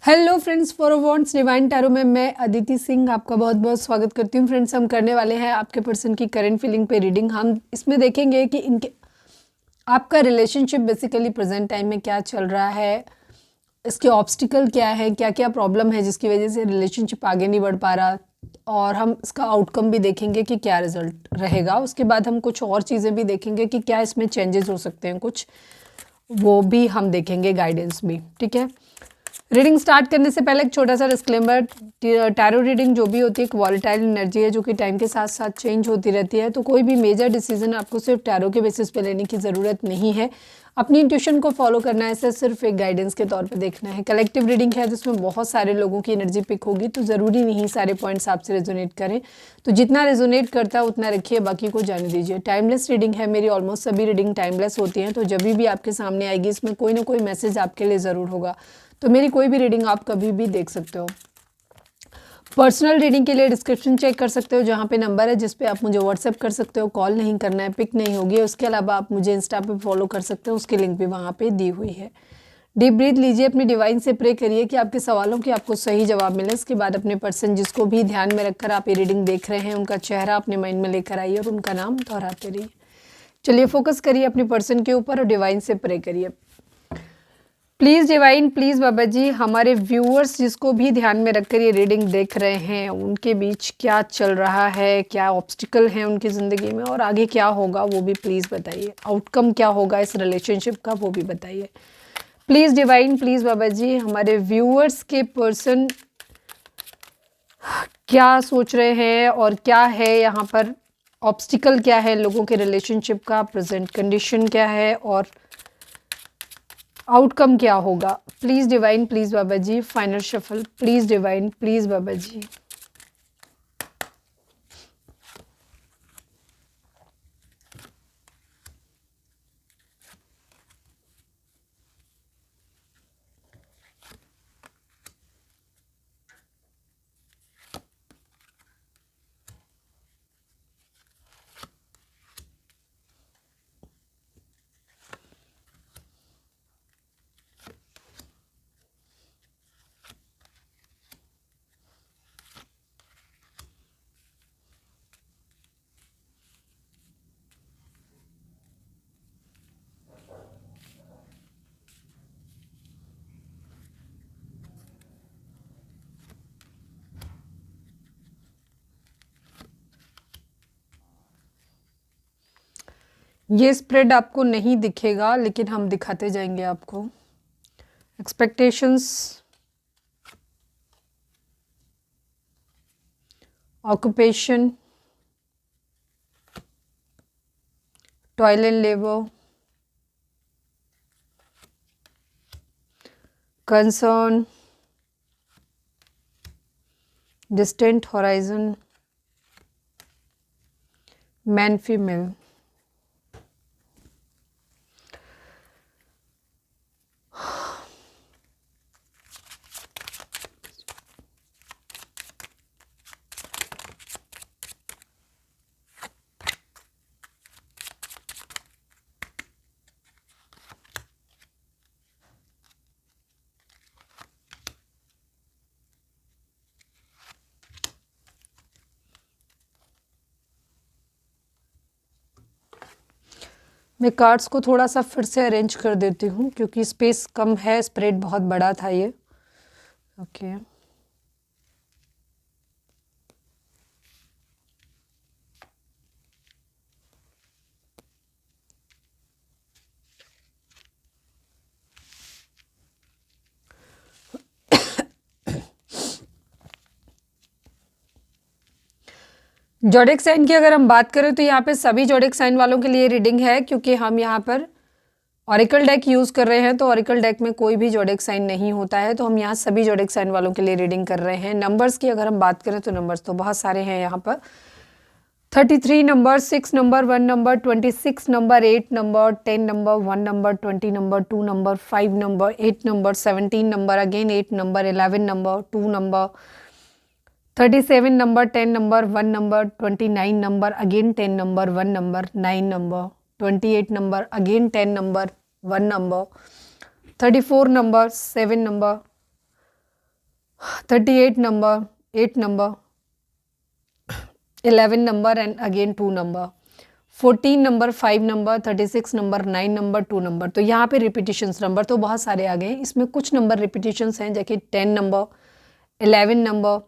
Hello friends, for wants divine tarot में मैं अदिति सिंह आपका बहुत बहुत स्वागत करती हूँ। फ्रेंड्स, हम करने वाले हैं आपके पर्सन की करंट फीलिंग पे रीडिंग। हम इसमें देखेंगे कि इनके आपका रिलेशनशिप बेसिकली प्रेजेंट टाइम में क्या चल रहा है, इसके ऑब्स्टिकल क्या है, क्या क्या प्रॉब्लम है जिसकी वजह से रिलेशनशिप आगे नहीं बढ़ पा रहा, और हम इसका आउटकम भी देखेंगे कि क्या रिजल्ट रहेगा। उसके बाद हम कुछ और चीज़ें भी देखेंगे कि क्या इसमें चेंजेस हो सकते हैं, कुछ वो भी हम देखेंगे, गाइडेंस भी। ठीक है, रीडिंग स्टार्ट करने से पहले एक छोटा सा डिस्क्लेमर। टैरो रीडिंग जो भी होती है एक वॉलेटाइल एनर्जी है जो कि टाइम के साथ साथ चेंज होती रहती है, तो कोई भी मेजर डिसीजन आपको सिर्फ टैरो के बेसिस पे लेने की ज़रूरत नहीं है। अपनी इंट्यूशन को फॉलो करना है, इसे सिर्फ एक गाइडेंस के तौर पे देखना है। कलेक्टिव रीडिंग है जिसमें बहुत सारे लोगों की एनर्जी पिक होगी, तो ज़रूरी नहीं सारे पॉइंट्स आपसे रेजोनेट करें, तो जितना रेजोनेट करता है उतना रखिए, बाकी को जाने दीजिए। टाइमलेस रीडिंग है, मेरी ऑलमोस्ट सभी रीडिंग टाइमलेस होती हैं, तो जब भी आपके सामने आएगी इसमें कोई ना कोई मैसेज आपके लिए ज़रूर होगा, तो मेरी कोई भी रीडिंग आप कभी भी देख सकते हो। पर्सनल रीडिंग के लिए डिस्क्रिप्शन चेक कर सकते हो, जहाँ पे नंबर है जिस पे आप मुझे व्हाट्सएप कर सकते हो। कॉल नहीं करना है, पिक नहीं होगी। उसके अलावा आप मुझे इंस्टा पे फॉलो कर सकते हो, उसकी लिंक भी वहाँ पे दी हुई है। डीप ब्रीथ लीजिए, अपनी डिवाइन से प्रे करिए कि आपके सवालों के आपको सही जवाब मिले। इसके बाद अपने पर्सन जिसको भी ध्यान में रखकर आप ये रीडिंग देख रहे हैं उनका चेहरा अपने माइंड में लेकर आइए और उनका नाम दोहराते रहिए। चलिए, फोकस करिए अपने पर्सन के ऊपर और डिवाइन से प्रे करिए। प्लीज़ डिवाइन, प्लीज़ बाबा जी, हमारे व्यूअर्स जिसको भी ध्यान में रखकर ये रीडिंग देख रहे हैं उनके बीच क्या चल रहा है, क्या ऑब्स्टिकल है उनकी ज़िंदगी में और आगे क्या होगा वो भी प्लीज़ बताइए। आउटकम क्या होगा इस रिलेशनशिप का वो भी बताइए। प्लीज़ डिवाइन, प्लीज़ बाबा जी, हमारे व्यूअर्स के पर्सन क्या सोच रहे हैं और क्या है यहाँ पर ऑब्स्टिकल, क्या है लोगों के रिलेशनशिप का, प्रेजेंट कंडीशन क्या है और आउटकम क्या होगा। Please divine, please Baba ji, final shuffle. Please divine, please Baba ji. ये स्प्रेड आपको नहीं दिखेगा लेकिन हम दिखाते जाएंगे आपको। Expectations, occupation, toil and labour, concern, distant horizon, man female. मैं कार्ड्स को थोड़ा सा फिर से अरेंज कर देती हूँ क्योंकि स्पेस कम है, स्प्रेड बहुत बड़ा था ये। ओके, जोडिक साइन की अगर हम बात करें तो यहाँ पे सभी जोडिक साइन वालों के लिए रीडिंग है, क्योंकि हम यहाँ पर ऑरिकल डेक यूज़ कर रहे हैं, तो ऑरिकल डेक में कोई भी जोडिक साइन नहीं होता है, तो हम यहाँ सभी जोडिक साइन वालों के लिए रीडिंग कर रहे हैं। नंबर्स की अगर हम बात करें तो नंबर्स तो बहुत सारे हैं यहाँ पर। 33 number, 6 number, 1 number, 26 number, 8 number, 10 number, 1 number, 20 number, 2 number, 5 number, 8 number, 17 number, again 8 number, 11 number, 2 number, 37 number, 10 number, 1 number, 29 number, again 10 number, 1 number, 9 number, 28 number, again 10 number, 1 number, 34 number, 7 number, 38 number, 8 number, 11 number and again 2 number, 14 number, 5 number, 36 number, 9 number, 2 number. तो यहाँ पे repetitions number तो बहुत सारे आ गए हैं, इसमें कुछ नंबर रिपीटिशंस हैं, जैसे 10 नंबर, 11 नंबर,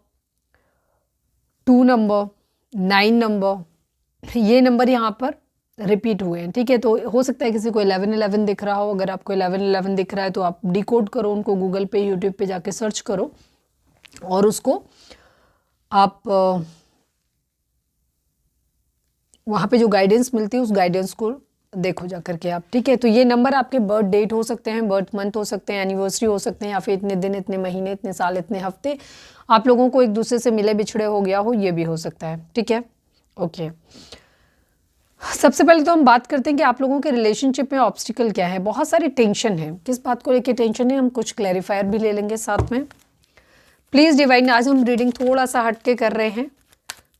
2 नंबर, 9 नंबर, ये नंबर यहाँ पर रिपीट हुए हैं। ठीक है, तो हो सकता है किसी को 11-11 दिख रहा हो। अगर आपको 11-11 दिख रहा है तो आप डिकोड करो उनको, गूगल पे, यूट्यूब पे जाके सर्च करो और उसको आप वहाँ पे जो गाइडेंस मिलती है उस गाइडेंस को देखो जा करके आप। ठीक है, तो ये नंबर आपके बर्थ डेट हो सकते हैं, बर्थ मंथ हो सकते हैं, एनिवर्सरी हो सकते हैं, या फिर इतने दिन, इतने महीने, इतने साल, इतने हफ्ते आप लोगों को एक दूसरे से मिले बिछड़े हो गया हो, ये भी हो सकता है। ठीक है, ओके। सबसे पहले तो हम बात करते हैं कि आप लोगों के रिलेशनशिप में ऑब्स्टिकल क्या है। बहुत सारी टेंशन है, किस बात को लेके टेंशन है, हम कुछ क्लैरिफायर भी ले लेंगे साथ में। प्लीज़ डिवाइन, आज हम रीडिंग थोड़ा सा हट के कर रहे हैं।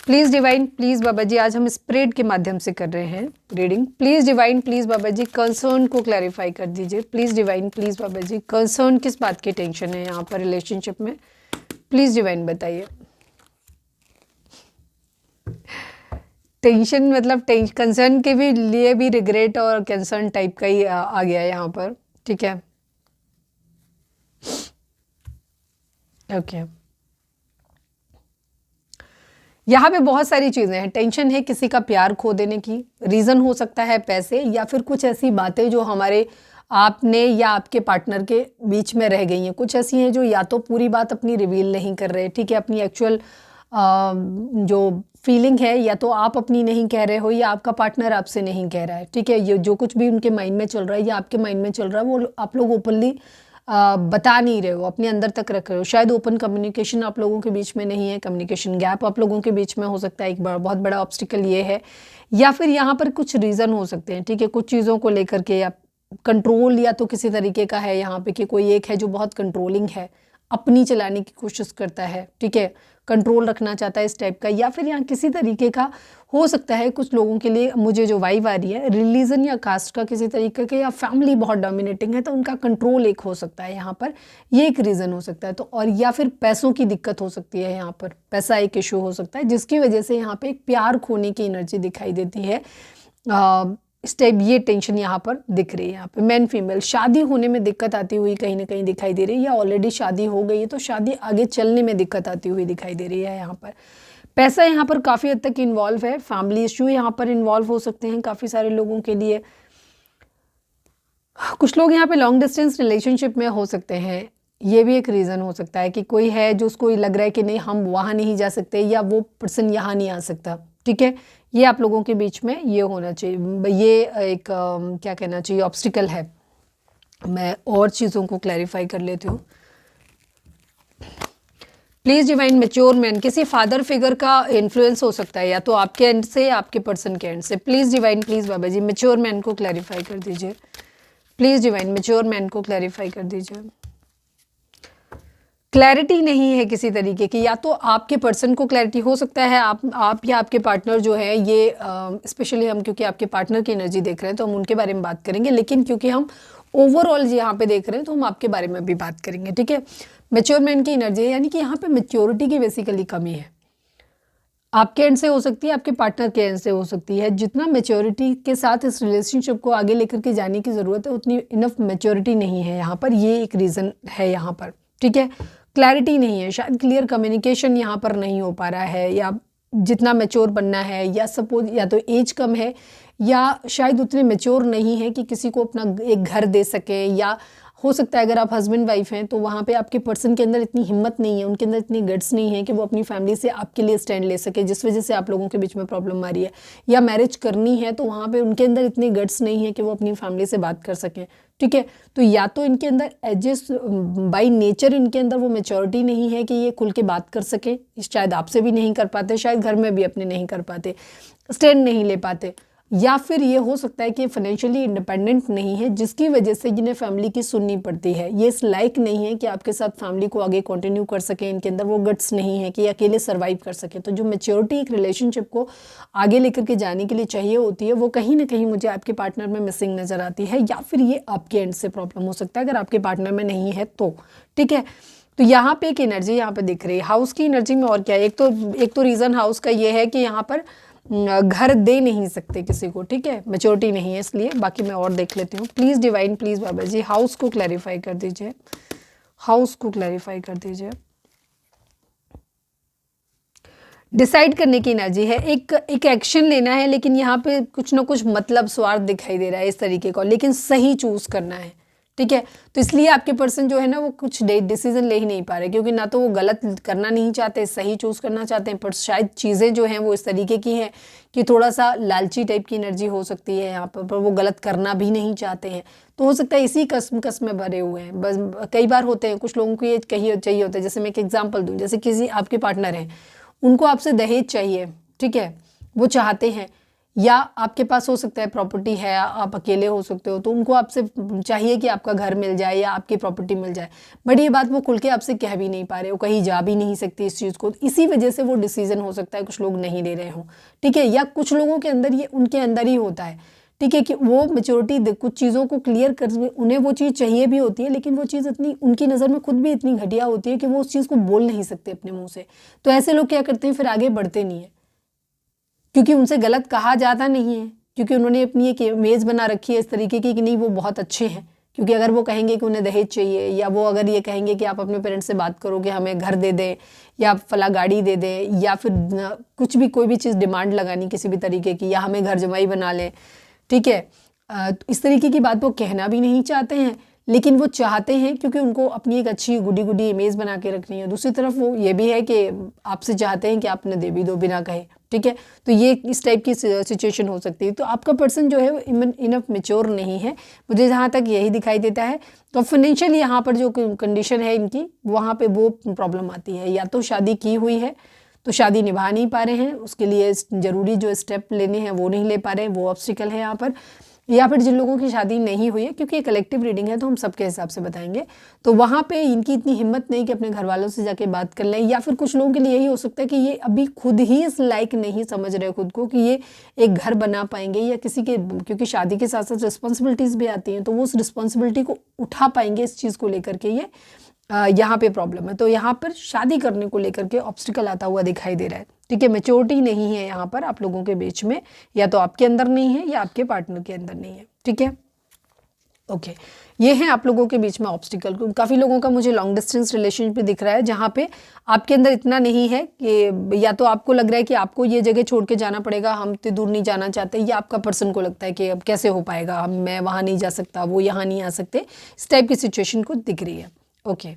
Please divine, please Baba ji, आज हम स्प्रेड के माध्यम से कर रहे हैं reading. Please divine, please Baba ji, concern को क्लैरिफाई कर दीजिए। Please divine, please Baba ji, concern किस बात की टेंशन है यहाँ पर रिलेशनशिप में, प्लीज़ डिवाइन बताइए। टेंशन मतलब कंसर्न के भी लिए भी रिग्रेट और कंसर्न टाइप का ही आ गया यहाँ पर। ठीक है, ओके। यहाँ पे बहुत सारी चीज़ें हैं। टेंशन है किसी का प्यार खो देने की, रीज़न हो सकता है पैसे, या फिर कुछ ऐसी बातें जो हमारे आपने या आपके पार्टनर के बीच में रह गई हैं। कुछ ऐसी हैं जो या तो पूरी बात अपनी रिवील नहीं कर रहे, ठीक है, अपनी एक्चुअल जो फीलिंग है या तो आप अपनी नहीं कह रहे हो या आपका पार्टनर आपसे नहीं कह रहा है। ठीक है, ये जो कुछ भी उनके माइंड में चल रहा है या आपके माइंड में चल रहा है वो आप लोग ओपनली बता नहीं रहे हो, अपने अंदर तक रख रहे हो। शायद ओपन कम्युनिकेशन आप लोगों के बीच में नहीं है, कम्युनिकेशन गैप आप लोगों के बीच में हो सकता है। एक बहुत बड़ा ऑब्स्टिकल ये है, या फिर यहाँ पर कुछ रीज़न हो सकते हैं। ठीक है, कुछ चीज़ों को लेकर के या कंट्रोल या तो किसी तरीके का है यहाँ पे कि कोई एक है जो बहुत कंट्रोलिंग है, अपनी चलाने की कोशिश करता है। ठीक है, कंट्रोल रखना चाहता है इस टाइप का, या फिर यहाँ किसी तरीके का हो सकता है कुछ लोगों के लिए, मुझे जो वाइब आ रही है, रिलीजन या कास्ट का किसी तरीके का, या फैमिली बहुत डोमिनेटिंग है तो उनका कंट्रोल एक हो सकता है यहाँ पर, ये एक रीज़न हो सकता है। तो और या फिर पैसों की दिक्कत हो सकती है, यहाँ पर पैसा एक इशू हो सकता है जिसकी वजह से यहाँ पे एक प्यार खोने की एनर्जी दिखाई देती है। इस टाइप ये टेंशन यहाँ पर दिख रही है। यहाँ पे मैन फीमेल शादी होने में दिक्कत आती हुई कहीं ना कहीं दिखाई दे रही है, या ऑलरेडी शादी हो गई है तो शादी आगे चलने में दिक्कत आती हुई दिखाई दे रही है। यहाँ पर पैसा यहाँ पर काफ़ी हद तक इन्वॉल्व है, फैमिली इश्यू यहाँ पर इन्वॉल्व हो सकते हैं काफ़ी सारे लोगों के लिए। कुछ लोग यहाँ पे लॉन्ग डिस्टेंस रिलेशनशिप में हो सकते हैं, ये भी एक रीज़न हो सकता है कि कोई है जो उसको लग रहा है कि नहीं हम वहाँ नहीं जा सकते या वो पर्सन यहाँ नहीं आ सकता। ठीक है, ये आप लोगों के बीच में ये होना चाहिए, ये एक क्या कहना चाहिए, ऑब्स्टिकल है। मैं और चीज़ों को क्लैरिफाई कर लेती हूँ। प्लीज़ डिवाइन, मैच्योर मैन, किसी फादर फिगर का इन्फ्लुएंस हो सकता है या तो आपके एंड से या आपके पर्सन के एंड से। Please divine, please Baba ji, mature man को क्लैरिफाई कर दीजिए। प्लीज़ डिवाइन, मैच्योर मैन को क्लैरिफाई कर दीजिए। क्लैरिटी नहीं है किसी तरीके की, या तो आपके पर्सन को क्लैरिटी हो सकता है, आप या आपके पार्टनर जो है, ये स्पेशली हम क्योंकि आपके पार्टनर की एनर्जी देख रहे हैं तो हम उनके बारे में बात करेंगे, लेकिन क्योंकि हम ओवरऑल यहाँ पे देख रहे हैं तो हम आपके बारे में भी बात करेंगे। ठीक है, मैच्योर मैन की एनर्जी है, यानी कि यहाँ पे मैच्योरिटी की बेसिकली कमी है। आपके एंड से हो सकती है, आपके पार्टनर के एंड से हो सकती है। जितना मैच्योरिटी के साथ इस रिलेशनशिप को आगे लेकर के जाने की ज़रूरत है उतनी इनफ मैच्योरिटी नहीं है यहाँ पर, ये एक रीज़न है यहाँ पर। ठीक है, क्लैरिटी नहीं है, शायद क्लियर कम्युनिकेशन यहाँ पर नहीं हो पा रहा है, या जितना मैच्योर बनना है, या सपोज या तो एज कम है या शायद उतने मैच्योर नहीं है कि किसी को अपना एक घर दे सके, या हो सकता है अगर आप हस्बैंड वाइफ हैं तो वहाँ पे आपके पर्सन के अंदर इतनी हिम्मत नहीं है, उनके अंदर इतनी गट्स नहीं है कि वो अपनी फैमिली से आपके लिए स्टैंड ले सके, जिस वजह से आप लोगों के बीच में प्रॉब्लम आ रही है। या मैरिज करनी है तो वहाँ पे उनके अंदर इतनी गट्स नहीं है कि वो अपनी फैमिली से बात कर सकें। ठीक है, तो या तो इनके अंदर एडजस्ट बाई नेचर इनके अंदर वो मेच्योरिटी नहीं है कि ये खुल के बात कर सके, शायद आपसे भी नहीं कर पाते, शायद घर में भी अपने नहीं कर पाते, स्टैंड नहीं ले पाते, या फिर ये हो सकता है कि फाइनेंशियली इंडिपेंडेंट नहीं है जिसकी वजह से जिन्हें फैमिली की सुननी पड़ती है। ये इस लायक नहीं है कि आपके साथ फैमिली को आगे कंटिन्यू कर सके, इनके अंदर वो गट्स नहीं है कि अकेले सर्वाइव कर सके। तो जो मैच्योरिटी एक रिलेशनशिप को आगे लेकर के जाने के लिए चाहिए होती है वो कहीं ना कहीं मुझे आपके पार्टनर में मिसिंग नज़र आती है, या फिर ये आपके एंड से प्रॉब्लम हो सकता है अगर आपके पार्टनर में नहीं है तो। ठीक है, तो यहाँ पे एक एनर्जी यहाँ पे दिख रही है हाउस की एनर्जी में। और क्या है, एक तो रीज़न हाउस का ये है कि यहाँ पर घर दे नहीं सकते किसी को, ठीक है, मैच्योरिटी नहीं है इसलिए। बाकी मैं और देख लेती हूँ। Please divine, please Baba ji house को क्लैरिफाई कर दीजिए, हाउस को क्लैरिफाई कर दीजिए। डिसाइड करने की एनर्जी है, एक एक्शन लेना है, लेकिन यहाँ पे कुछ ना कुछ मतलब स्वार्थ दिखाई दे रहा है इस तरीके का, लेकिन सही चूज करना है, ठीक है। तो इसलिए आपके पर्सन जो है ना वो कुछ डिसीजन ले ही नहीं पा रहे, क्योंकि ना तो वो गलत करना नहीं चाहते, सही चूज करना चाहते हैं, पर शायद चीज़ें जो हैं वो इस तरीके की हैं कि थोड़ा सा लालची टाइप की एनर्जी हो सकती है यहाँ पर वो गलत करना भी नहीं चाहते हैं। तो हो सकता है इसी कसम में भरे हुए हैं। बस कई बार होते हैं कुछ लोगों को ये चाहिए होता है, जैसे मैं एक एग्जाम्पल दूँ, जैसे किसी आपके पार्टनर हैं, उनको आपसे दहेज चाहिए, ठीक है, वो चाहते हैं, या आपके पास हो सकता है प्रॉपर्टी है, आप अकेले हो सकते हो, तो उनको आपसे चाहिए कि आपका घर मिल जाए या आपकी प्रॉपर्टी मिल जाए, बट ये बात वो खुल के आपसे कह भी नहीं पा रहे, वो कहीं जा भी नहीं सकती इस चीज़ को। इसी वजह से वो डिसीजन हो सकता है कुछ लोग नहीं ले रहे हों, ठीक है, या कुछ लोगों के अंदर ये उनके अंदर ही होता है, ठीक है, कि वो मेच्योरिटी कुछ चीज़ों को क्लियर कर, उन्हें वो चीज़ चाहिए भी होती है, लेकिन वो चीज़ इतनी उनकी नज़र में खुद भी इतनी घटिया होती है कि वो उस चीज़ को बोल नहीं सकते अपने मुंह से। तो ऐसे लोग क्या करते हैं, फिर आगे बढ़ते नहीं है, क्योंकि उनसे गलत कहा जाता नहीं है, क्योंकि उन्होंने अपनी एक इमेज बना रखी है इस तरीके की कि नहीं वो बहुत अच्छे हैं। क्योंकि अगर वो कहेंगे कि उन्हें दहेज चाहिए, या वो अगर ये कहेंगे कि आप अपने पेरेंट्स से बात करो कि हमें घर दे दें या फला गाड़ी दे दें, या फिर कुछ भी कोई भी चीज़ डिमांड लगानी किसी भी तरीके की, या हमें घर जमाई बना लें, ठीक है, इस तरीके की बात वो कहना भी नहीं चाहते हैं, लेकिन वो चाहते हैं क्योंकि उनको अपनी एक अच्छी गुडी इमेज बना के रखनी है। दूसरी तरफ वो ये भी है कि आपसे चाहते हैं कि आप उन्हें दे भी दो बिना कहे, ठीक है। तो ये इस टाइप की सिचुएशन हो सकती है। तो आपका पर्सन जो है वो इनफ मेच्योर नहीं है, मुझे जहाँ तक यही दिखाई देता है। तो फाइनेंशियली यहाँ पर जो कंडीशन है इनकी, वहाँ पे वो प्रॉब्लम आती है। या तो शादी की हुई है तो शादी निभा नहीं पा रहे हैं, उसके लिए ज़रूरी जो स्टेप लेने हैं वो नहीं ले पा रहे हैं, वो ऑब्स्टिकल है यहाँ पर। या फिर जिन लोगों की शादी नहीं हुई है, क्योंकि ये कलेक्टिव रीडिंग है तो हम सबके हिसाब से बताएंगे, तो वहाँ पे इनकी इतनी हिम्मत नहीं कि अपने घर वालों से जाके बात कर लें। या फिर कुछ लोगों के लिए यही हो सकता है कि ये अभी खुद ही इस लायक नहीं समझ रहे खुद को कि ये एक घर बना पाएंगे, या किसी के, क्योंकि शादी के साथ साथ रिस्पॉन्सिबिलिटीज़ भी आती हैं, तो वो उस रिस्पॉन्सिबिलिटी को उठा पाएंगे इस चीज़ को लेकर के, ये यहाँ पे प्रॉब्लम है। तो यहाँ पर शादी करने को लेकर के ऑब्स्टिकल आता हुआ दिखाई दे रहा है, ठीक है। मैच्योरिटी नहीं है यहाँ पर आप लोगों के बीच में, या तो आपके अंदर नहीं है या आपके पार्टनर के अंदर नहीं है, ठीक है। ओके, ये है आप लोगों के बीच में ऑब्स्टिकल। काफ़ी लोगों का मुझे लॉन्ग डिस्टेंस रिलेशनशिप भी दिख रहा है, जहाँ पे आपके अंदर इतना नहीं है कि, या तो आपको लग रहा है कि आपको ये जगह छोड़ के जाना पड़ेगा, हम इतनी दूर नहीं जाना चाहते, या आपका पर्सन को लगता है कि अब कैसे हो पाएगा, मैं वहाँ नहीं जा सकता, वो यहाँ नहीं आ सकते, इस टाइप की सिचुएशन को दिख रही है। ओके,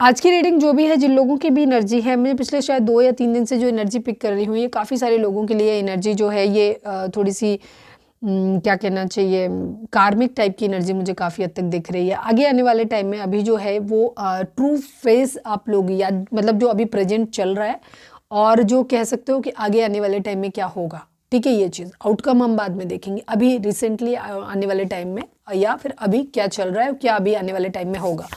आज की रीडिंग जो भी है, जिन लोगों की भी एनर्जी है, मैं पिछले शायद 2 या 3 दिन से जो एनर्जी पिक कर रही हूँ, ये काफ़ी सारे लोगों के लिए एनर्जी जो है ये थोड़ी सी क्या कहना चाहिए, कार्मिक टाइप की एनर्जी मुझे काफ़ी हद तक दिख रही है। आगे आने वाले टाइम में अभी जो है वो ट्रू फेस आप लोग, या मतलब जो अभी प्रेजेंट चल रहा है, और जो कह सकते हो कि आगे आने वाले टाइम में क्या होगा, ठीक है, ये चीज़ आउटकम हम बाद में देखेंगे। अभी रिसेंटली आने वाले टाइम में, या फिर अभी क्या चल रहा है, क्या अभी आने वाले टाइम में होगा।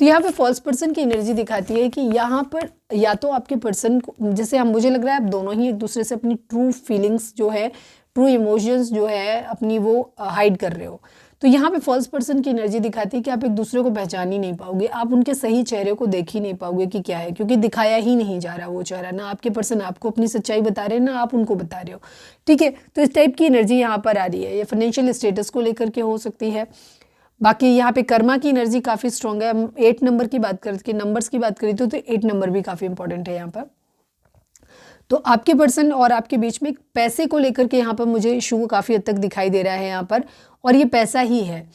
तो यहाँ पे फॉल्स पर्सन की एनर्जी दिखाती है कि यहाँ पर या तो आपके पर्सन को, जैसे हम, मुझे लग रहा है आप दोनों ही एक दूसरे से अपनी ट्रू फीलिंग्स जो है, ट्रू इमोशंस जो है अपनी, वो हाइड कर रहे हो। तो यहाँ पे फॉल्स पर्सन की एनर्जी दिखाती है कि आप एक दूसरे को पहचान ही नहीं पाओगे, आप उनके सही चेहरे को देख ही नहीं पाओगे कि क्या है, क्योंकि दिखाया ही नहीं जा रहा वो चेहरा, ना आपके पर्सन आपको अपनी सच्चाई बता रहे हैं, ना आप उनको बता रहे हो, ठीक है। तो इस टाइप की एनर्जी यहाँ पर आ रही है। ये फाइनेंशियल स्टेटस को लेकर के हो सकती है। बाकी यहाँ पे कर्मा की एनर्जी काफ़ी स्ट्रॉन्ग है। हम 8 नंबर की बात करके, नंबर्स की बात करी तो 8 नंबर भी काफ़ी इंपॉर्टेंट है यहाँ पर। तो आपके पर्सन और आपके बीच में पैसे को लेकर के यहाँ पर मुझे इशू काफ़ी हद तक दिखाई दे रहा है यहाँ पर, और ये पैसा ही है।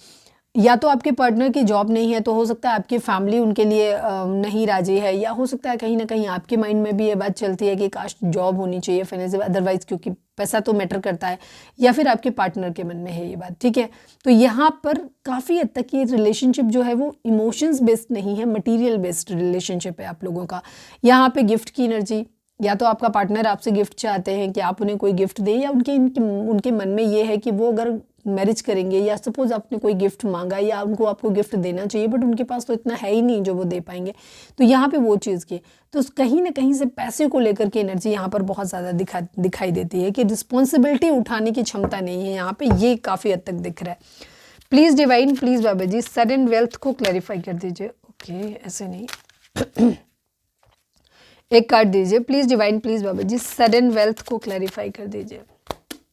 या तो आपके पार्टनर की जॉब नहीं है, तो हो सकता है आपकी फैमिली उनके लिए नहीं राजी है, या हो सकता है कहीं ना कहीं आपके माइंड में भी ये बात चलती है कि काश जॉब होनी चाहिए फाइनेंशियल, अदरवाइज क्योंकि पैसा तो मैटर करता है, या फिर आपके पार्टनर के मन में है ये बात, ठीक है। तो यहाँ पर काफ़ी हद तक ये रिलेशनशिप जो है वो इमोशंस बेस्ड नहीं है, मटीरियल बेस्ड रिलेशनशिप है आप लोगों का। यहाँ पे गिफ्ट की एनर्जी, या तो आपका पार्टनर आपसे गिफ्ट चाहते हैं कि आप उन्हें कोई गिफ्ट दें, या उनके मन में ये है कि वो अगर मैरिज करेंगे, या सपोज आपने कोई गिफ्ट मांगा या उनको आपको गिफ्ट देना चाहिए बट उनके पास तो इतना है ही नहीं जो वो दे पाएंगे, तो यहाँ पे वो चीज़ की तो कहीं ना कहीं से पैसे को लेकर के एनर्जी यहाँ पर बहुत ज़्यादा दिखाई देती है कि रिस्पॉन्सिबिलिटी उठाने की क्षमता नहीं है यहाँ पे, ये काफ़ी हद तक दिख रहा है। Please divine, please Baba ji sudden wealth को क्लैरिफाई कर दीजिए। ओके ऐसे नहीं एक कार्ड दीजिए please divine, please Baba ji sudden wealth को क्लैरिफाई कर दीजिए।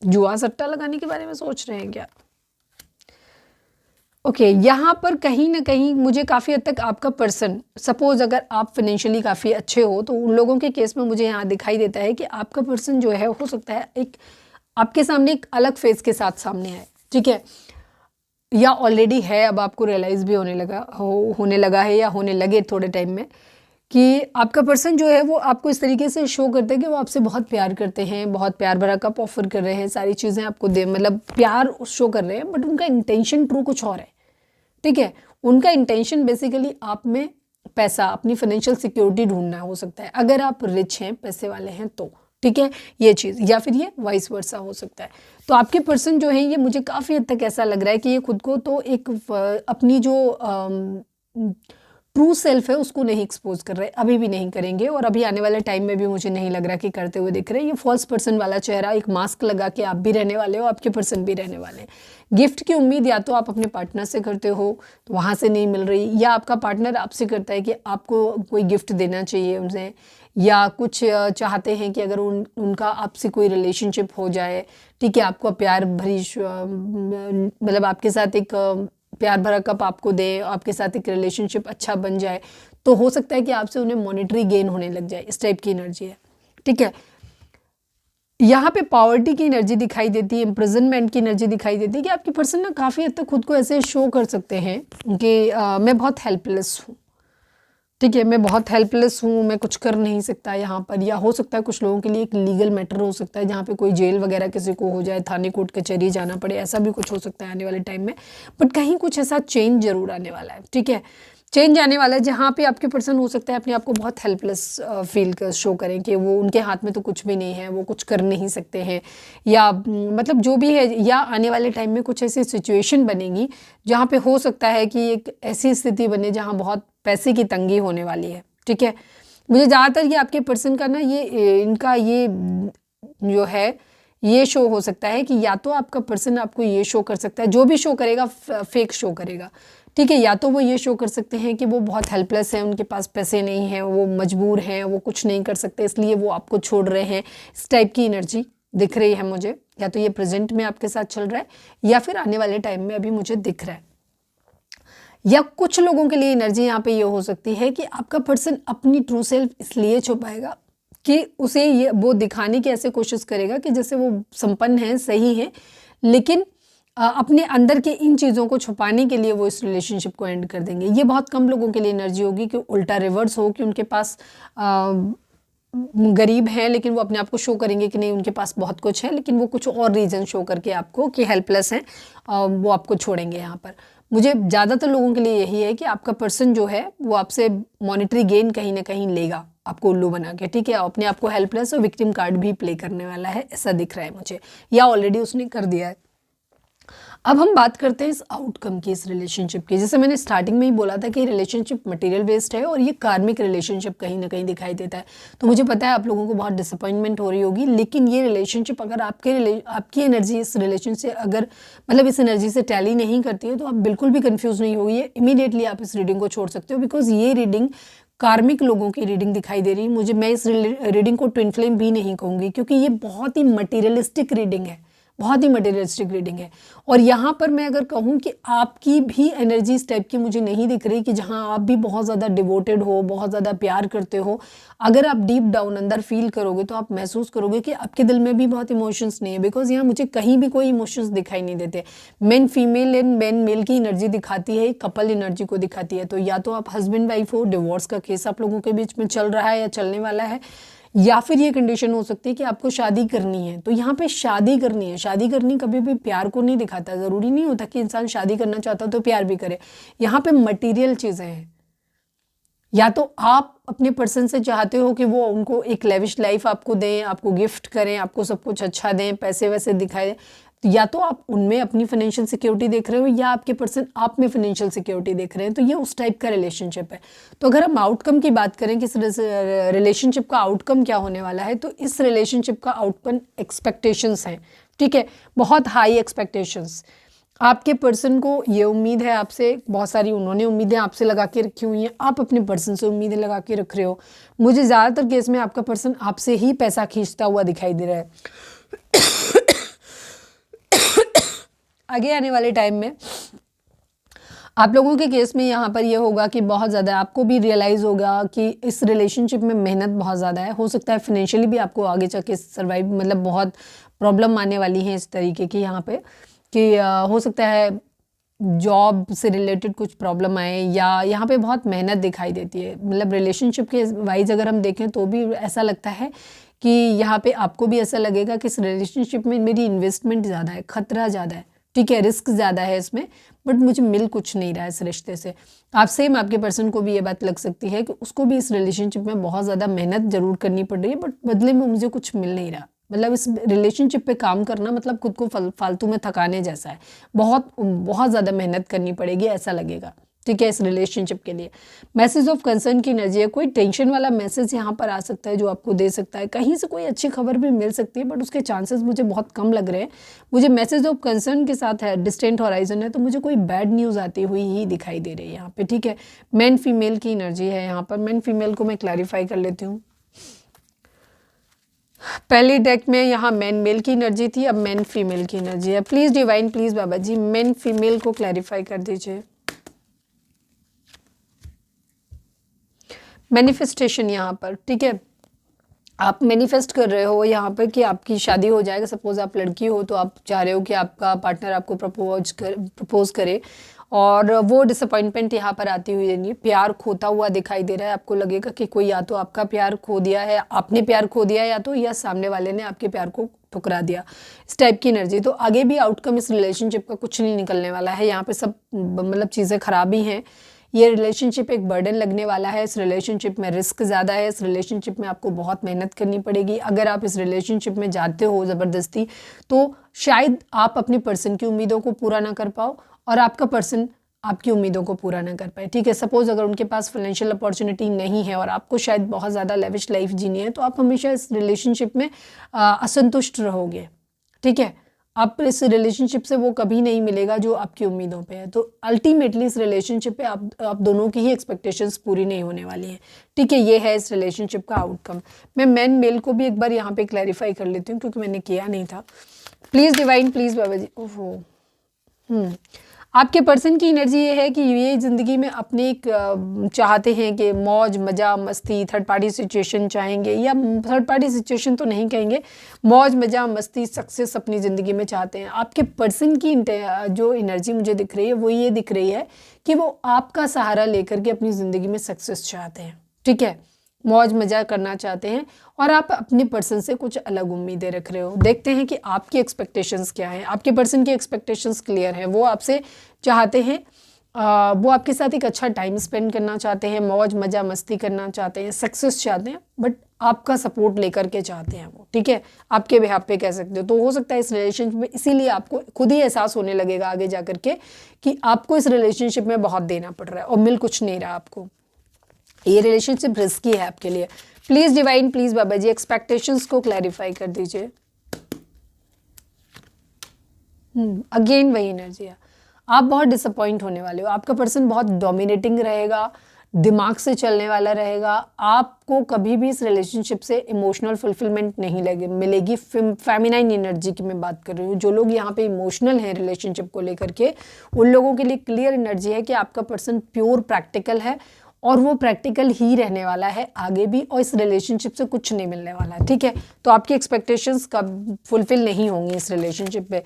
जुआ सट्टा लगाने के बारे में सोच रहे हैं क्या? ओके यहाँ पर कहीं ना कहीं मुझे काफ़ी हद तक आपका पर्सन, सपोज अगर आप फाइनेंशियली काफ़ी अच्छे हो तो उन लोगों के केस में मुझे यहाँ दिखाई देता है कि आपका पर्सन जो है हो सकता है एक आपके सामने एक अलग फेस के साथ सामने आए, ठीक है, या ऑलरेडी है, अब आपको रियलाइज़ भी होने लगा है या होने लगे थोड़े टाइम में कि आपका पर्सन जो है वो आपको इस तरीके से शो करते हैं कि वो आपसे बहुत प्यार करते हैं, बहुत प्यार भरा कप ऑफर कर रहे हैं, सारी चीज़ें आपको दे मतलब प्यार शो कर रहे हैं, बट उनका इंटेंशन ट्रू कुछ और है, ठीक है। उनका इंटेंशन बेसिकली आप में पैसा, अपनी फाइनेंशियल सिक्योरिटी ढूंढना हो सकता है, अगर आप रिच हैं, पैसे वाले हैं तो, ठीक है, ये चीज़, या फिर ये वाइस वर्सा हो सकता है। तो आपके पर्सन जो है ये मुझे काफ़ी हद तक ऐसा लग रहा है कि ये खुद को तो एक अपनी जो ट्रू सेल्फ है उसको नहीं एक्सपोज कर रहे, अभी भी नहीं करेंगे, और अभी आने वाले टाइम में भी मुझे नहीं लग रहा कि करते हुए दिख रहे। ये फॉल्स पर्सन वाला चेहरा, एक मास्क लगा के आप भी रहने वाले हो, आपके पर्सन भी रहने वाले हैं। गिफ्ट की उम्मीद या तो आप अपने पार्टनर से करते हो तो वहाँ से नहीं मिल रही, या आपका पार्टनर आपसे करता है कि आपको कोई गिफ्ट देना चाहिए उनसे, या कुछ चाहते हैं कि अगर उनका आपसे कोई रिलेशनशिप हो जाए, ठीक है, आपको प्यार भरी मतलब आपके साथ एक प्यार भरा कप आपको दे, आपके साथ एक रिलेशनशिप अच्छा बन जाए, तो हो सकता है कि आपसे उन्हें मॉनेटरी गेन होने लग जाए, इस टाइप की एनर्जी है, ठीक है। यहाँ पे पॉवर्टी की एनर्जी दिखाई देती है, इम्प्रिजनमेंट की एनर्जी दिखाई देती है कि आपके पर्सन ना काफ़ी हद तक खुद को ऐसे शो कर सकते हैं कि मैं बहुत हेल्पलेस हूँ, ठीक है, मैं बहुत हेल्पलेस हूँ, मैं कुछ कर नहीं सकता यहाँ पर, या हो सकता है कुछ लोगों के लिए एक लीगल मैटर हो सकता है जहाँ पे कोई जेल वगैरह किसी को हो जाए, थाने कोर्ट कचहरी जाना पड़े, ऐसा भी कुछ हो सकता है आने वाले टाइम में, बट कहीं कुछ ऐसा चेंज जरूर आने वाला है, ठीक है, चेंज आने वाला है जहाँ पे आपके पर्सन हो सकता है अपने आप को बहुत हेल्पलेस फील कर शो करें कि वो उनके हाथ में तो कुछ भी नहीं है, वो कुछ कर नहीं सकते हैं, या मतलब जो भी है, या आने वाले टाइम में कुछ ऐसी सिचुएशन बनेगी जहाँ पे हो सकता है कि एक ऐसी स्थिति बने जहाँ बहुत पैसे की तंगी होने वाली है, ठीक है। मुझे ज़्यादातर ये आपके पर्सन का ना ये इनका ये जो है ये शो हो सकता है कि या तो आपका पर्सन आपको ये शो कर सकता है, जो भी शो करेगा फेक शो करेगा, ठीक है, या तो वो ये शो कर सकते हैं कि वो बहुत हेल्पलेस हैं, उनके पास पैसे नहीं हैं, वो मजबूर हैं, वो कुछ नहीं कर सकते इसलिए वो आपको छोड़ रहे हैं, इस टाइप की एनर्जी दिख रही है मुझे, या तो ये प्रेजेंट में आपके साथ चल रहा है या फिर आने वाले टाइम में अभी मुझे दिख रहा है। या कुछ लोगों के लिए एनर्जी यहाँ पे ये हो सकती है कि आपका पर्सन अपनी ट्रू सेल्फ इसलिए छुपाएगा कि उसे ये वो दिखाने की ऐसे कोशिश करेगा कि जैसे वो संपन्न है, सही है, लेकिन अपने अंदर के इन चीज़ों को छुपाने के लिए वो इस रिलेशनशिप को एंड कर देंगे। ये बहुत कम लोगों के लिए एनर्जी होगी कि उल्टा रिवर्स हो कि उनके पास गरीब हैं लेकिन वो अपने आप को शो करेंगे कि नहीं उनके पास बहुत कुछ है, लेकिन वो कुछ और रीज़न शो करके आपको कि हेल्पलेस हैं वो आपको छोड़ेंगे। यहाँ पर मुझे ज़्यादातर लोगों के लिए यही है कि आपका पर्सन जो है वो आपसे मॉनेटरी गेन कहीं ना कहीं लेगा, आपको उल्लू बना के, ठीक है, अपने आप को हेल्पलेस और विक्टिम कार्ड भी प्ले करने वाला है, ऐसा दिख रहा है मुझे, या ऑलरेडी उसने कर दिया है। अब हम बात करते हैं इस आउटकम की, इस रिलेशनशिप की। जैसे मैंने स्टार्टिंग में ही बोला था कि रिलेशनशिप मटेरियल बेस्ड है और ये कार्मिक रिलेशनशिप कहीं ना कहीं दिखाई देता है। तो मुझे पता है आप लोगों को बहुत डिसअपॉइंटमेंट हो रही होगी, लेकिन ये रिलेशनशिप अगर आपकी एनर्जी इस रिलेशन से अगर मतलब इस एनर्जी से टैली नहीं करती है तो आप बिल्कुल भी कन्फ्यूज नहीं होगी, इमीडिएटली आप इस रीडिंग को छोड़ सकते हो, बिकॉज ये रीडिंग कार्मिक लोगों की रीडिंग दिखाई दे रही है मुझे। मैं इस रीडिंग को ट्विन फ्लेम भी नहीं कहूँगी क्योंकि ये बहुत ही मटीरियलिस्टिक रीडिंग है, बहुत ही मटेरियलिस्टिक रीडिंग है। और यहाँ पर मैं अगर कहूँ कि आपकी भी एनर्जी इस टाइप की मुझे नहीं दिख रही कि जहाँ आप भी बहुत ज़्यादा डिवोटेड हो, बहुत ज़्यादा प्यार करते हो। अगर आप डीप डाउन अंदर फील करोगे तो आप महसूस करोगे कि आपके दिल में भी बहुत इमोशंस नहीं है, बिकॉज यहाँ मुझे कहीं भी कोई इमोशंस दिखाई नहीं देते। Men female and men male की एनर्जी दिखाती है, कपल एनर्जी को दिखाती है। तो या तो आप हस्बैंड वाइफ हो, डिवोर्स का केस आप लोगों के बीच में चल रहा है या चलने वाला है, या फिर ये कंडीशन हो सकती है कि आपको शादी करनी है। तो यहाँ पे शादी करनी है, शादी करनी कभी भी प्यार को नहीं दिखाता। ज़रूरी नहीं होता कि इंसान शादी करना चाहता हो तो प्यार भी करे। यहाँ पे मटेरियल चीज़ें हैं। या तो आप अपने पर्सन से चाहते हो कि वो उनको एक लेविश लाइफ आपको दें, आपको गिफ्ट करें, आपको सब कुछ अच्छा दें, पैसे वैसे दिखाएं, तो या तो आप उनमें अपनी फाइनेंशियल सिक्योरिटी देख रहे हो या आपके पर्सन आप में फाइनेंशियल सिक्योरिटी देख रहे हैं, तो ये उस टाइप का रिलेशनशिप है। तो अगर हम आउटकम की बात करें कि इस रिलेशनशिप का आउटकम क्या होने वाला है, तो इस रिलेशनशिप का आउटकम एक्सपेक्टेशंस हैं, ठीक है, बहुत हाई एक्सपेक्टेशंस। आपके पर्सन को ये उम्मीद है आपसे, बहुत सारी उन्होंने उम्मीदें आपसे लगा के रखी हुई हैं, आप अपने पर्सन से उम्मीदें लगा के रख रहे हो। मुझे ज़्यादातर केस में आपका पर्सन आपसे ही पैसा खींचता हुआ दिखाई दे रहा है। आगे आने वाले टाइम में आप लोगों के केस में यहाँ पर ये होगा कि बहुत ज़्यादा आपको भी रियलाइज़ होगा कि इस रिलेशनशिप में मेहनत बहुत ज़्यादा है। हो सकता है फाइनेंशियली भी आपको आगे चल के सर्वाइव, मतलब बहुत प्रॉब्लम आने वाली है इस तरीके की यहाँ पे कि हो सकता है जॉब से रिलेटेड कुछ प्रॉब्लम आए, या यहाँ पे बहुत मेहनत दिखाई देती है। मतलब रिलेशनशिप के वाइज अगर हम देखें तो भी ऐसा लगता है कि यहाँ पे आपको भी ऐसा लगेगा कि इस रिलेशनशिप में मेरी इन्वेस्टमेंट ज़्यादा है, खतरा ज़्यादा है, ठीक है, रिस्क ज़्यादा है इसमें, बट मुझे मिल कुछ नहीं रहा है इस रिश्ते से। आप सेम आपके पर्सन को भी ये बात लग सकती है कि उसको भी इस रिलेशनशिप में बहुत ज़्यादा मेहनत ज़रूर करनी पड़ रही है, बट बदले में मुझे कुछ मिल नहीं रहा। मतलब इस रिलेशनशिप पे काम करना मतलब खुद को फालतू में थकाने जैसा है, बहुत बहुत ज़्यादा मेहनत करनी पड़ेगी ऐसा लगेगा, ठीक है, इस रिलेशनशिप के लिए। मैसेज ऑफ कंसर्न की एनर्जी है, कोई टेंशन वाला मैसेज यहाँ पर आ सकता है जो आपको दे सकता है, कहीं से कोई अच्छी खबर भी मिल सकती है, बट उसके चांसेस मुझे बहुत कम लग रहे हैं। मुझे मैसेज ऑफ कंसर्न के साथ है डिस्टेंट हॉराइजन है, तो मुझे कोई बैड न्यूज़ आती हुई ही दिखाई दे रही है यहाँ पे, ठीक है। मैन फीमेल की एनर्जी है यहाँ पर, मैन फीमेल को मैं क्लैरिफाई कर लेती हूँ। पहली डेक में यहाँ मैन मेल की एनर्जी थी, अब मैन फीमेल की एनर्जी है। Please divine, please Baba ji man female को क्लैरिफाई कर दीजिए। मैनिफेस्टेशन यहाँ पर, ठीक है, आप मैनिफेस्ट कर रहे हो यहाँ पर कि आपकी शादी हो जाएगा। सपोज आप लड़की हो तो आप चाह रहे हो कि आपका पार्टनर आपको प्रपोज करे, और वो डिसअपॉइंटमेंट यहाँ पर आती हुई नहीं, प्यार खोता हुआ दिखाई दे रहा है। आपको लगेगा कि कोई या तो आपका प्यार खो दिया है, आपने प्यार खो दिया, या सामने वाले ने आपके प्यार को ठुकरा दिया, इस टाइप की एनर्जी। तो आगे भी आउटकम इस रिलेशनशिप का कुछ नहीं निकलने वाला है, यहाँ पे सब मतलब चीज़ें खराब ही हैं। ये रिलेशनशिप एक बर्डन लगने वाला है, इस रिलेशनशिप में रिस्क ज़्यादा है, इस रिलेशनशिप में आपको बहुत मेहनत करनी पड़ेगी। अगर आप इस रिलेशनशिप में जाते हो ज़बरदस्ती, तो शायद आप अपने पर्सन की उम्मीदों को पूरा ना कर पाओ और आपका पर्सन आपकी उम्मीदों को पूरा ना कर पाए, ठीक है। सपोज अगर उनके पास फाइनेंशियल अपॉर्चुनिटी नहीं है और आपको शायद बहुत ज़्यादा लेविश लाइफ जीनी है, तो आप हमेशा इस रिलेशनशिप में असंतुष्ट रहोगे, ठीक है। आप इस रिलेशनशिप से वो कभी नहीं मिलेगा जो आपकी उम्मीदों पे है। तो अल्टीमेटली इस रिलेशनशिप पे आप दोनों की ही एक्सपेक्टेशंस पूरी नहीं होने वाली हैं, ठीक है। ये है इस रिलेशनशिप का आउटकम। मैं मैन मेल को भी एक बार यहाँ पे क्लैरिफाई कर लेती हूँ क्योंकि मैंने किया नहीं था। प्लीज़ डिवाइन, प्लीज़ बाबा जी। ओहो, आपके पर्सन की एनर्जी ये है कि ये ज़िंदगी में अपने एक चाहते हैं कि मौज मज़ा मस्ती, थर्ड पार्टी सिचुएशन चाहेंगे, या थर्ड पार्टी सिचुएशन तो नहीं कहेंगे, मौज मज़ा मस्ती सक्सेस अपनी ज़िंदगी में चाहते हैं। आपके पर्सन की जो एनर्जी मुझे दिख रही है वो ये दिख रही है कि वो आपका सहारा लेकर के अपनी ज़िंदगी में सक्सेस चाहते हैं, ठीक है, मौज मज़ा करना चाहते हैं, और आप अपने पर्सन से कुछ अलग उम्मीदें रख रहे हो। देखते हैं कि आपकी एक्सपेक्टेशंस क्या हैं। आपके पर्सन की एक्सपेक्टेशंस क्लियर हैं, वो आपसे चाहते हैं, वो आपके साथ एक अच्छा टाइम स्पेंड करना चाहते हैं, मौज मज़ा मस्ती करना चाहते हैं, सक्सेस चाहते हैं, बट आपका सपोर्ट लेकर के चाहते हैं वो, ठीक है, आपके बिहाफ पे कह सकते हो। तो हो सकता है इस रिलेशनशिप में इसीलिए आपको खुद ही एहसास होने लगेगा आगे जा करके कि आपको इस रिलेशनशिप में बहुत देना पड़ रहा है और मिल कुछ नहीं रहा आपको। ये रिलेशनशिप रिस्की है आपके लिए। Please divine, please Baba ji expectations को क्लैरिफाई कर दीजिए। अगेन वही एनर्जी है, आप बहुत डिसअपॉइंट होने वाले हो। आपका पर्सन बहुत डोमिनेटिंग रहेगा, दिमाग से चलने वाला रहेगा। आपको कभी भी इस रिलेशनशिप से इमोशनल फुलफिलमेंट नहीं मिलेगी। फेमिनाइन एनर्जी की मैं बात कर रही हूँ। जो लोग यहाँ पे इमोशनल हैं रिलेशनशिप को लेकर के, उन लोगों के लिए क्लियर एनर्जी है कि आपका पर्सन प्योर प्रैक्टिकल है और वो प्रैक्टिकल ही रहने वाला है आगे भी, और इस रिलेशनशिप से कुछ नहीं मिलने वाला है, ठीक है। तो आपकी एक्सपेक्टेशंस कब फुलफिल नहीं होंगी इस रिलेशनशिप पे।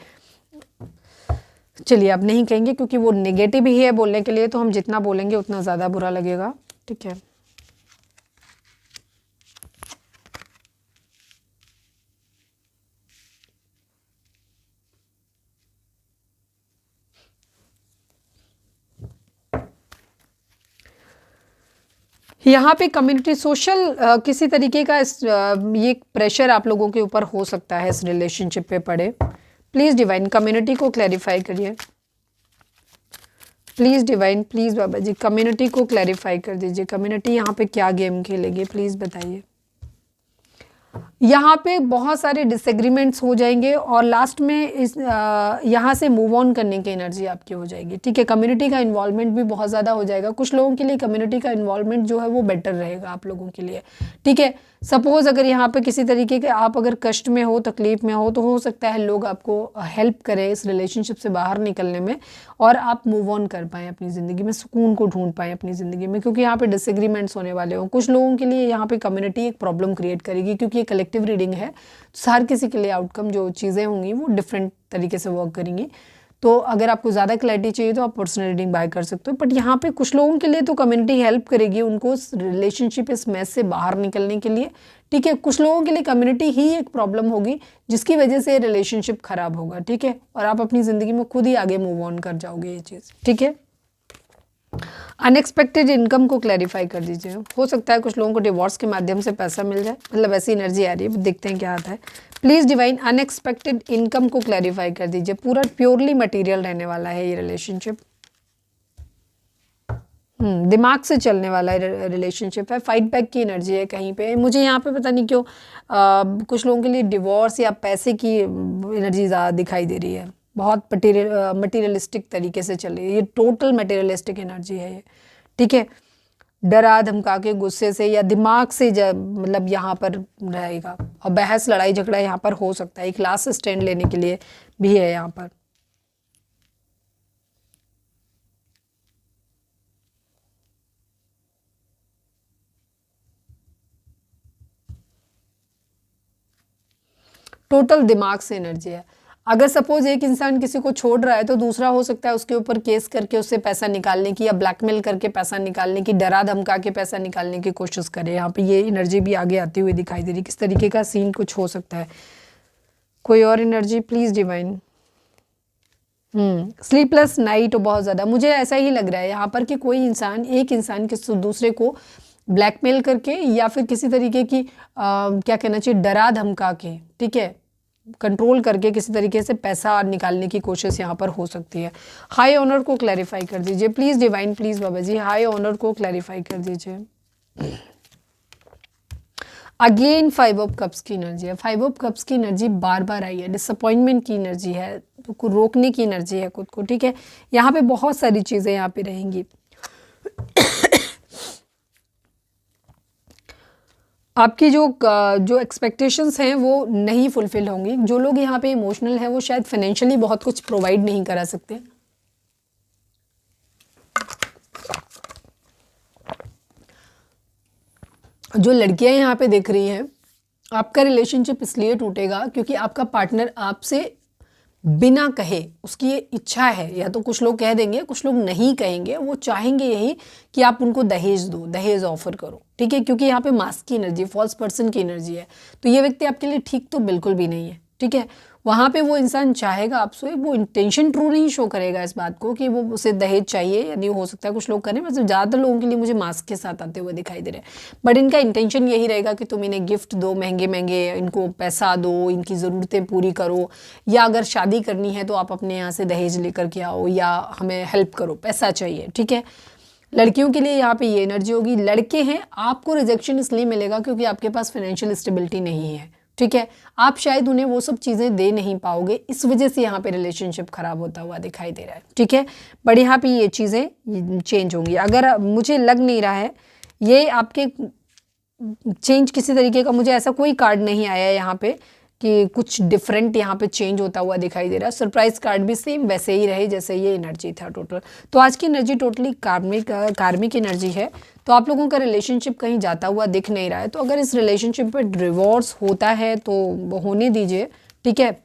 चलिए अब नहीं कहेंगे क्योंकि वो नेगेटिव ही है बोलने के लिए, तो हम जितना बोलेंगे उतना ज़्यादा बुरा लगेगा, ठीक है। यहाँ पे कम्युनिटी सोशल किसी तरीके का ये प्रेशर आप लोगों के ऊपर हो सकता है इस रिलेशनशिप पे पड़े, प्लीज़ डिवाइन कम्युनिटी को क्लैरिफाई करिए, please divine, please Baba ji community को क्लैरिफाई कर दीजिए। कम्युनिटी यहाँ पे क्या गेम खेलेगी प्लीज़ बताइए। यहाँ पे बहुत सारे डिसएग्रीमेंट्स हो जाएंगे और लास्ट में इस यहाँ से मूव ऑन करने की एनर्जी आपकी हो जाएगी, ठीक है। कम्युनिटी का इन्वॉल्वमेंट भी बहुत ज़्यादा हो जाएगा। कुछ लोगों के लिए कम्युनिटी का इन्वॉल्वमेंट जो है वो बेटर रहेगा आप लोगों के लिए, ठीक है। सपोज़ अगर यहाँ पे किसी तरीके के आप अगर कष्ट में हो, तकलीफ़ में हो, तो हो सकता है लोग आपको हेल्प करें इस रिलेशनशिप से बाहर निकलने में और आप मूव ऑन कर पाएँ अपनी ज़िंदगी में, सुकून को ढूंढ पाएँ अपनी ज़िंदगी में, क्योंकि यहाँ पे डिसएग्रीमेंट्स होने वाले हों। कुछ लोगों के लिए यहाँ पे कम्युनिटी एक प्रॉब्लम क्रिएट करेगी, क्योंकि ये कलेक्टिव रीडिंग है। हर किसी के लिए आउटकम जो चीज़ें होंगी वो डिफरेंट तरीके से वर्क करेंगी। तो अगर आपको ज़्यादा क्लैरिटी चाहिए तो आप पर्सनल रीडिंग बाय कर सकते हो। बट यहाँ पे कुछ लोगों के लिए तो कम्युनिटी हेल्प करेगी उनको उस रिलेशनशिप, इस मैस से बाहर निकलने के लिए, ठीक है। कुछ लोगों के लिए कम्युनिटी ही एक प्रॉब्लम होगी जिसकी वजह से रिलेशनशिप खराब होगा, ठीक है। और आप अपनी ज़िंदगी में खुद ही आगे मूव ऑन कर जाओगे ये चीज़, ठीक है। अनएक्सपेक्टेड इनकम को क्लैरिफाई कर दीजिए। हो सकता है कुछ लोगों को डिवोर्स के माध्यम से पैसा मिल जाए, मतलब ऐसी एनर्जी आ रही है, देखते हैं क्या आता है। प्लीज़ डिवाइन अनएक्सपेक्टेड इनकम को क्लैरिफाई कर दीजिए। पूरा प्योरली मटेरियल रहने वाला है ये रिलेशनशिप, दिमाग से चलने वाला रिलेशनशिप है। फाइट बैक की एनर्जी है कहीं पे। मुझे यहाँ पे पता नहीं क्यों कुछ लोगों के लिए डिवोर्स या पैसे की एनर्जी ज़्यादा दिखाई दे रही है। बहुत मटीरियलिस्टिक तरीके से चल रही है, ये टोटल मटीरियलिस्टिक एनर्जी है ये, ठीक है। डरा धमका के, गुस्से से या दिमाग से मतलब यहाँ पर रहेगा। और बहस लड़ाई झगड़ा यहाँ पर हो सकता है, एक लास्ट स्टैंड लेने के लिए भी है यहाँ पर। टोटल दिमाग से एनर्जी है। अगर सपोज एक इंसान किसी को छोड़ रहा है तो दूसरा हो सकता है उसके ऊपर केस करके उससे पैसा निकालने की या ब्लैकमेल करके पैसा निकालने की, डरा धमका के पैसा निकालने की कोशिश करे। यहाँ पे ये एनर्जी भी आगे आती हुई दिखाई दे रही। किस तरीके का सीन कुछ हो सकता है। कोई और energy please divine. Sleepless night बहुत ज़्यादा मुझे ऐसा ही लग रहा है यहाँ पर कि कोई इंसान, एक इंसान किसी दूसरे को ब्लैकमेल करके या फिर किसी तरीके की क्या कहना चाहिए, डरा धमका के, ठीक है, कंट्रोल करके किसी तरीके से पैसा निकालने की कोशिश यहाँ पर हो सकती है। हाई ऑनर को क्लैरिफाई कर दीजिए please divine, please Baba ji high honour को क्लैरिफाई कर दीजिए। अगेन 5 ऑफ कप्स की एनर्जी है। 5 ऑफ कप्स की एनर्जी बार बार आई है। डिसअपॉइंटमेंट की एनर्जी है, तो रोकने की एनर्जी है खुद को, ठीक है। यहाँ पे बहुत सारी चीज़ें यहाँ पे रहेंगी। आपकी जो एक्सपेक्टेशंस हैं वो नहीं फुलफिल होंगी। जो लोग यहाँ पे इमोशनल हैं वो शायद फाइनेंशियली बहुत कुछ प्रोवाइड नहीं करा सकते। जो लड़कियां यहाँ पे देख रही हैं, आपका रिलेशनशिप इसलिए टूटेगा क्योंकि आपका पार्टनर आपसे बिना कहे, उसकी ये इच्छा है, या तो कुछ लोग कह देंगे, कुछ लोग नहीं कहेंगे, वो चाहेंगे यही कि आप उनको दहेज दो, दहेज ऑफर करो, ठीक है। क्योंकि यहाँ पे मास्क की एनर्जी, फॉल्स पर्सन की एनर्जी है, तो ये व्यक्ति आपके लिए ठीक तो बिल्कुल भी नहीं है, ठीक है। वहाँ पे वो इंसान चाहेगा आपसे, वो इंटेंशन ट्रू नहीं शो करेगा इस बात को कि वो उसे दहेज चाहिए, यानी हो सकता है कुछ लोग करें, मतलब ज़्यादातर लोगों के लिए मुझे मास्क के साथ आते हुए दिखाई दे रहे हैं। बट इनका इंटेंशन यही रहेगा कि तुम इन्हें गिफ्ट दो, महंगे महंगे इनको पैसा दो, इनकी ज़रूरतें पूरी करो, या अगर शादी करनी है तो आप अपने यहाँ से दहेज लेकर के आओ, या हमें हेल्प करो, पैसा चाहिए, ठीक है। लड़कियों के लिए यहाँ पे ये एनर्जी होगी। लड़के हैं, आपको रिजेक्शन इसलिए मिलेगा क्योंकि आपके पास फाइनेंशियल स्टेबिलिटी नहीं है, ठीक है। आप शायद उन्हें वो सब चीज़ें दे नहीं पाओगे, इस वजह से यहाँ पे रिलेशनशिप खराब होता हुआ दिखाई दे रहा है, ठीक है। बट यहाँ पे ये चीज़ें चेंज होंगी। अगर मुझे लग नहीं रहा है ये आपके चेंज किसी तरीके का, मुझे ऐसा कोई कार्ड नहीं आया है यहाँ पे कि कुछ डिफरेंट यहाँ पे चेंज होता हुआ दिखाई दे रहा है। सरप्राइज कार्ड भी सेम वैसे ही रहे जैसे ये एनर्जी था टोटल। तो आज की एनर्जी टोटली कार्मिक एनर्जी है। तो आप लोगों का रिलेशनशिप कहीं जाता हुआ दिख नहीं रहा है। तो अगर इस रिलेशनशिप पे डिवोर्स होता है तो वो होने दीजिए, ठीक है।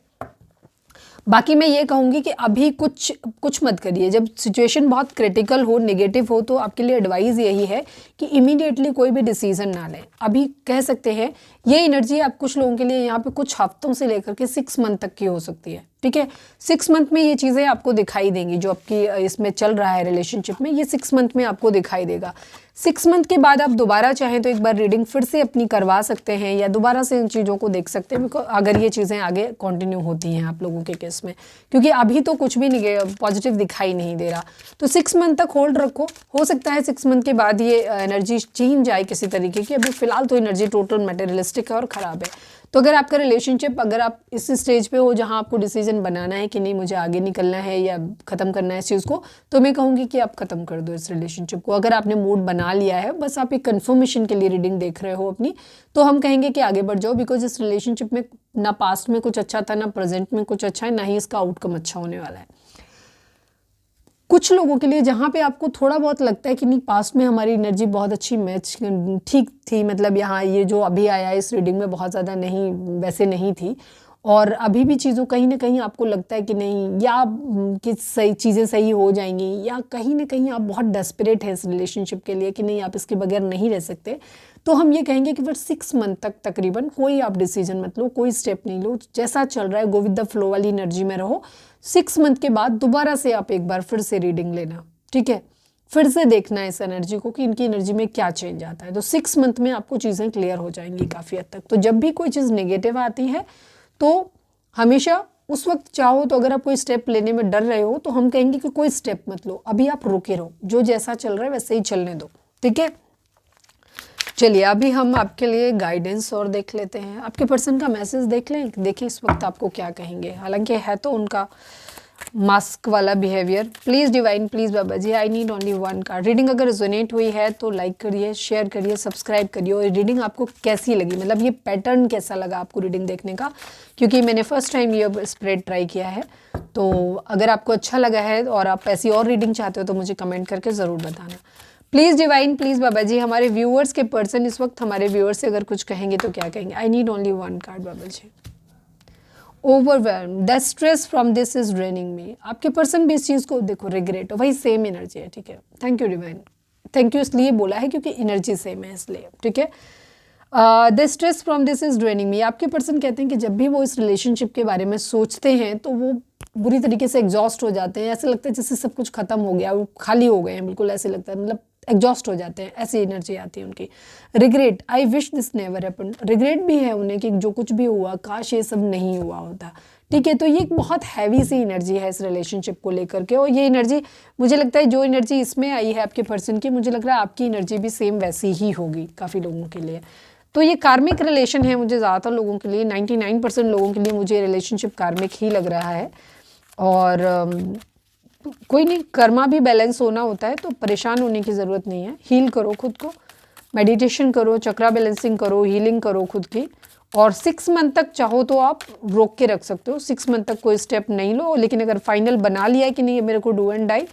बाकी मैं ये कहूँगी कि अभी कुछ मत करिए। जब सिचुएशन बहुत क्रिटिकल हो, नेगेटिव हो, तो आपके लिए एडवाइस यही है कि इमीडिएटली कोई भी डिसीजन ना लें। अभी कह सकते हैं ये एनर्जी आप कुछ लोगों के लिए यहाँ पे कुछ हफ्तों से लेकर के 6 मंथ तक की हो सकती है, ठीक है। 6 मंथ में ये चीज़ें आपको दिखाई देंगी, जो आपकी इसमें चल रहा है रिलेशनशिप में, ये 6 मंथ में आपको दिखाई देगा। 6 मंथ के बाद आप दोबारा चाहें तो एक बार रीडिंग फिर से अपनी करवा सकते हैं या दोबारा से इन चीज़ों को देख सकते हैं, अगर ये चीज़ें आगे कंटिन्यू होती हैं आप लोगों के केस में, क्योंकि अभी तो कुछ भी नहीं पॉजिटिव दिखाई नहीं दे रहा। तो 6 मंथ तक होल्ड रखो, हो सकता है 6 मंथ के बाद ये एनर्जी चेंज आए किसी तरीके की। अभी फिलहाल तो एनर्जी टोटल मटेरियलिस्टिक है और ख़राब है। तो अगर आपका रिलेशनशिप, अगर आप इस स्टेज पे हो जहाँ आपको डिसीजन बनाना है कि नहीं मुझे आगे निकलना है या ख़त्म करना है इस चीज़ को, तो मैं कहूँगी कि आप ख़त्म कर दो इस रिलेशनशिप को। अगर आपने मूड बना लिया है, बस आप एक कंफर्मेशन के लिए रीडिंग देख रहे हो अपनी, तो हम कहेंगे कि आगे बढ़ जाओ, बिकॉज इस रिलेशनशिप में ना पास्ट में कुछ अच्छा था, ना प्रेजेंट में कुछ अच्छा है, ना ही इसका आउटकम अच्छा होने वाला है। कुछ लोगों के लिए जहाँ पे आपको थोड़ा बहुत लगता है कि नहीं पास्ट में हमारी एनर्जी बहुत अच्छी मैच ठीक थी, मतलब यहाँ ये जो अभी आया है इस रीडिंग में बहुत ज़्यादा नहीं, वैसे नहीं थी, और अभी भी चीज़ों कहीं ना कहीं आपको लगता है कि नहीं, या कि सही चीज़ें सही हो जाएंगी, या कहीं ना कहीं आप बहुत डेस्परेट हैं इस रिलेशनशिप के लिए कि नहीं आप इसके बगैर नहीं रह सकते, तो हम ये कहेंगे कि फिर 6 मंथ तक तकरीबन कोई आप डिसीजन मत लो, कोई स्टेप नहीं लो, जैसा चल रहा है गो विद द फ्लो वाली एनर्जी में रहो। 6 मंथ के बाद दोबारा से आप एक बार फिर से रीडिंग लेना, ठीक है, फिर से देखना है इस एनर्जी को कि इनकी एनर्जी में क्या चेंज आता है। तो 6 मंथ में आपको चीज़ें क्लियर हो जाएंगी काफ़ी हद तक। तो जब भी कोई चीज़ नेगेटिव आती है तो हमेशा उस वक्त चाहो तो अगर आप कोई स्टेप लेने में डर रहे हो तो हम कहेंगे कि कोई स्टेप मत लो, अभी आप रुके रहो, जो जैसा चल रहा है वैसे ही चलने दो, ठीक है। चलिए अभी हम आपके लिए गाइडेंस और देख लेते हैं। आपके पर्सन का मैसेज देख लें, देखें इस वक्त आपको क्या कहेंगे। हालांकि है तो उनका मास्क वाला behaviour. Please divine, please Baba ji, I need only 1 card. Reading अगर रेजोनेट हुई है तो लाइक करिए, शेयर करिए, सब्सक्राइब करिए। और रीडिंग आपको कैसी लगी, मतलब ये पैटर्न कैसा लगा आपको रीडिंग देखने का, क्योंकि मैंने फर्स्ट टाइम ये स्प्रेड ट्राई किया है। तो अगर आपको अच्छा लगा है और आप ऐसी और रीडिंग चाहते हो तो मुझे कमेंट करके ज़रूर बताना। प्लीज़ डिवाइन, प्लीज़ बाबा जी, हमारे व्यूअर्स के पर्सन इस वक्त हमारे व्यूअर्स से अगर कुछ कहेंगे तो क्या कहेंगे। I need only 1 card Baba ji. Overwhelm, the stress from this is draining me. आपके पर्सन भी इस चीज़ को देखो, रिग्रेट, वही सेम एनर्जी है, ठीक है। Thank you divine, thank you इसलिए बोला है क्योंकि एनर्जी सेम है इसलिए, ठीक है। The stress from this is draining me. आपके पर्सन कहते हैं कि जब भी वो इस रिलेशनशिप के बारे में सोचते हैं तो वो बुरी तरीके से एग्जॉस्ट हो जाते हैं। ऐसा लगता है जैसे सब कुछ खत्म हो गया, वो खाली हो गए हैं, बिल्कुल ऐसे लगता है, मतलब एग्जॉस्ट हो जाते हैं, ऐसी एनर्जी आती है उनकी। Regret, I wish this never happened. Regret भी है उन्हें कि जो कुछ भी हुआ काश ये सब नहीं हुआ होता, ठीक है। तो ये एक बहुत हैवी सी एनर्जी है इस रिलेशनशिप को लेकर के। और ये एनर्जी मुझे लगता है जो एनर्जी इसमें आई है आपके पर्सन की, मुझे लग रहा है आपकी एनर्जी भी सेम वैसी ही होगी काफ़ी लोगों के लिए। तो ये कार्मिक रिलेशन है, मुझे ज़्यादातर लोगों के लिए 99% लोगों के लिए मुझे रिलेशनशिप कार्मिक ही लग रहा है। और कोई नहीं, कर्मा भी बैलेंस होना होता है, तो परेशान होने की ज़रूरत नहीं है। हील करो खुद को, मेडिटेशन करो, चक्रा बैलेंसिंग करो, हीलिंग करो खुद की। और 6 मंथ तक चाहो तो आप रोक के रख सकते हो, 6 मंथ तक कोई स्टेप नहीं लो। लेकिन अगर फाइनल बना लिया है कि नहीं मेरे को डू एंड डाई,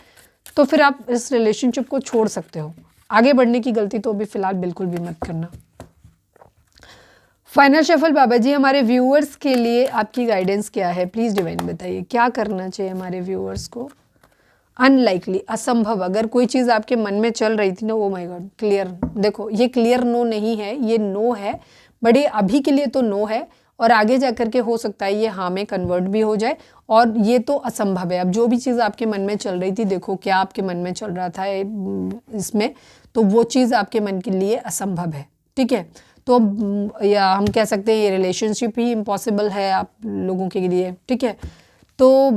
तो फिर आप इस रिलेशनशिप को छोड़ सकते हो। आगे बढ़ने की गलती तो अभी फ़िलहाल बिल्कुल भी मत करना। फाइनल शफल बाबा जी, हमारे व्यूअर्स के लिए आपकी गाइडेंस क्या है? प्लीज़ डिवाइन बताइए क्या करना चाहिए हमारे व्यूअर्स को। अनलाइकली, असंभव, अगर कोई चीज़ आपके मन में चल रही थी ना, ओ माय गॉड, क्लियर। देखो ये क्लियर नो नहीं है, ये नो है, बड़े अभी के लिए तो नो है, और आगे जा कर के हो सकता है ये हाँ में कन्वर्ट भी हो जाए। और ये तो असंभव है। अब जो भी चीज़ आपके मन में चल रही थी, देखो क्या आपके मन में चल रहा था इसमें, तो वो चीज़ आपके मन के लिए असंभव है, ठीक है। तो या हम कह सकते हैं ये रिलेशनशिप ही इम्पॉसिबल है आप लोगों के लिए, ठीक है। तो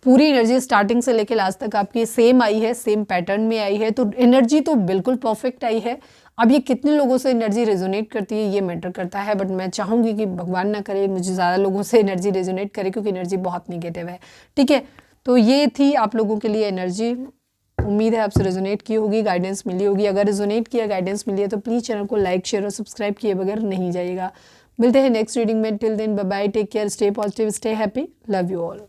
पूरी एनर्जी स्टार्टिंग से लेकर लास्ट तक आपकी सेम आई है, सेम पैटर्न में आई है, तो एनर्जी तो बिल्कुल परफेक्ट आई है। अब ये कितने लोगों से एनर्जी रेजोनेट करती है ये मैटर करता है, बट मैं चाहूँगी कि भगवान ना करे मुझे ज़्यादा लोगों से एनर्जी रेजोनेट करे, क्योंकि एनर्जी बहुत निगेटिव है, ठीक है। तो ये थी आप लोगों के लिए एनर्जी। उम्मीद है आपसे रेजोनेट की होगी, गाइडेंस मिली होगी। अगर रेजोनेट किया, गाइडेंस मिली है तो प्लीज़ चैनल को लाइक, शेयर और सब्सक्राइब किए बगैर नहीं जाइएगा। मिलते हैं नेक्स्ट रीडिंग में। Till then bye bye, take care, stay positive, stay happy, love you all.